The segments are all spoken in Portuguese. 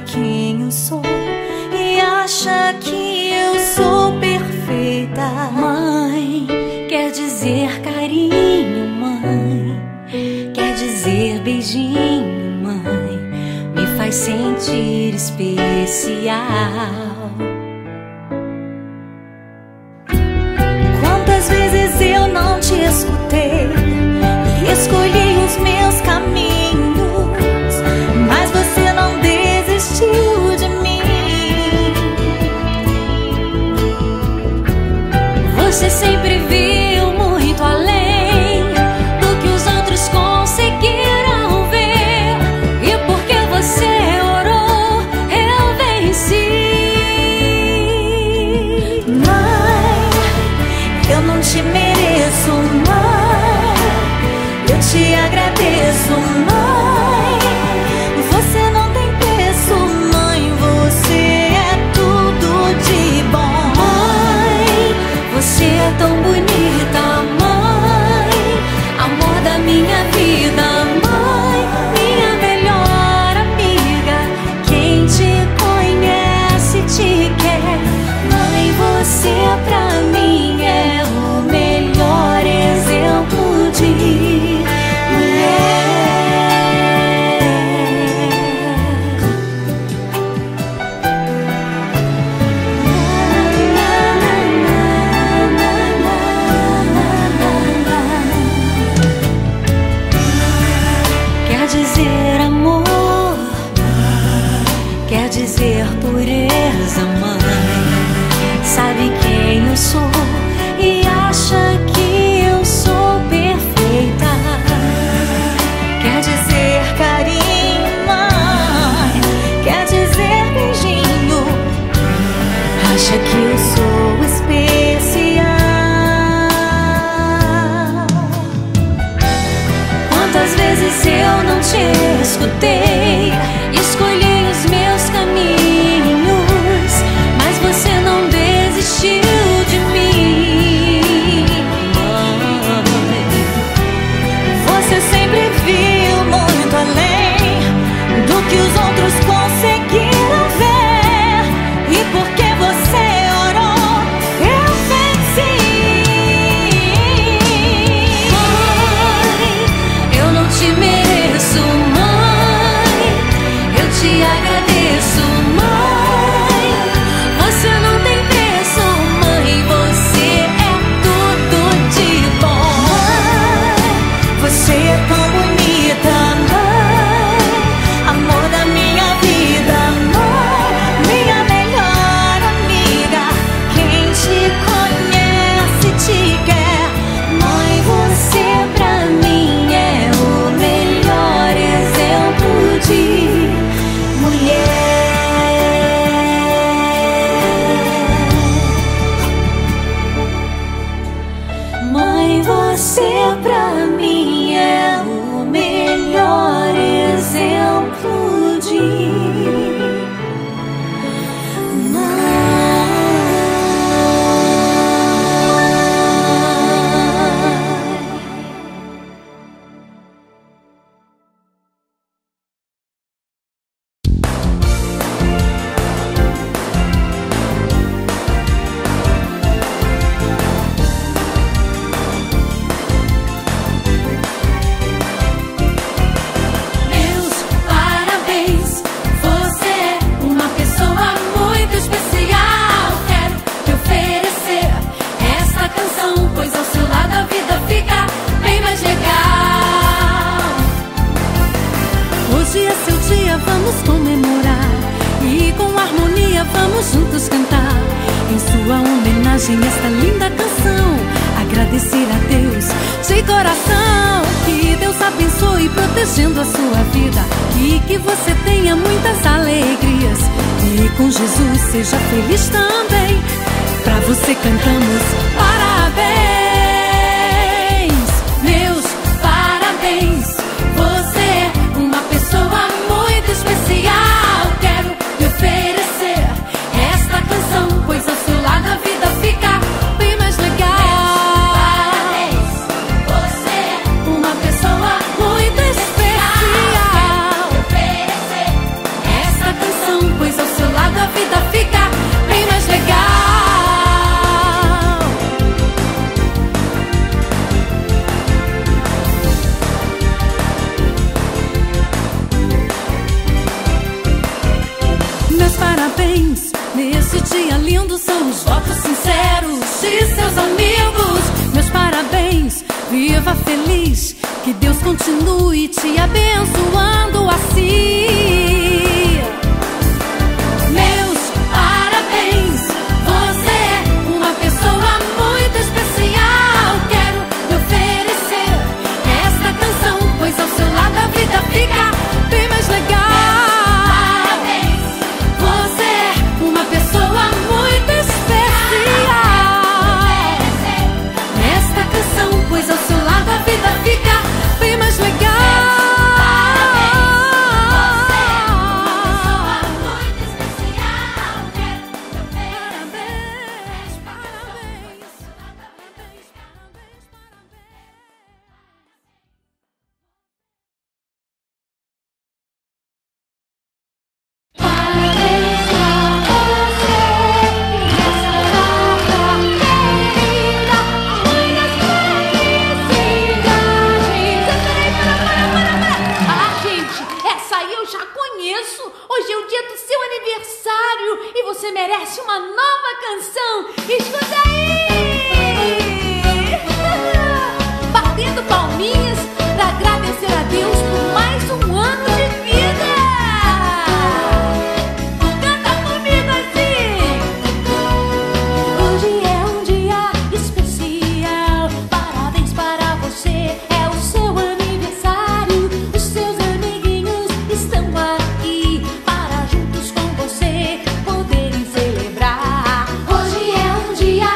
quem eu sou e acha que eu sou perfeita. Mãe, quer dizer carinho, mãe, quer dizer beijinho, mãe, me faz sentir especial. Quantas vezes eu não te escutei e escolhi os meus caminhos, mas você não desistiu de mim. Você sempre viu muito além do que os outros conseguiram ver, e porque você orou, eu venci. Mãe, eu não te mereço, mãe, eu te agradeço, mãe. Você não tem preço, mãe, você é tudo de bom. Mãe, você é tão bonita, mãe, amor da minha vida, mãe, minha melhor amiga. Quem te conhece te quer, mãe, você pra mim é o melhor exemplo de mulher. Quer dizer amor, quer dizer pureza, mãe, sabe quem eu sou e acha que eu sou perfeita. Quer dizer carinho, mãe, quer dizer beijinho, acha que eu sou especial. Quantas vezes eu não te escutei, escolhi os meus caminhos, mas você não desistiu de mim. Mãe, você sempre viu muito além do que os outros conseguiram ver, e porque você orou, eu venci. Mãe, eu não te mereço, mãe, eu te agradeço, mãe. Você não tem preço, mãe, você é tudo de bom. Mãe, você é tão bonita, mãe, amor da minha vida, mãe, minha melhor amiga. Quem te conhece te quer, mãe, você pra mim é o melhor exemplo de mulher. Mãe, você pra mim é o melhor exemplo de esta linda canção, agradecer a Deus de coração. Que Deus abençoe protegendo a sua vida e que você tenha muitas alegrias, e com Jesus seja feliz também. Pra você cantamos parabéns, meus parabéns. Você é uma pessoa muito especial. Quero te oferecer esta canção, pois ao seu lado a vida fica bem mais legal. Parabéns, você é uma pessoa muito especial. Quero te oferecer esta canção, parabéns nesse dia lindo são os votos sinceros de seus amigos. Meus parabéns, viva feliz, que Deus continue te abençoando assim. Meus parabéns, você é uma pessoa muito especial. Quero te oferecer esta canção, pois ao seu lado a vida fica bem mais legal. Pois ao seu lado a vida fica bem mais legal. Você merece uma nova canção. Escuta aí! Batendo palminhas pra agradecer a Deus por mais um ano de vida. Canta comigo assim. Hoje é um dia especial. Parabéns para você, é o seu aniversário. Os seus amiguinhos estão aqui para juntos com você poderem celebrar. Hoje é um dia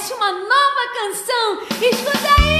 merece uma nova canção. Escuta aí!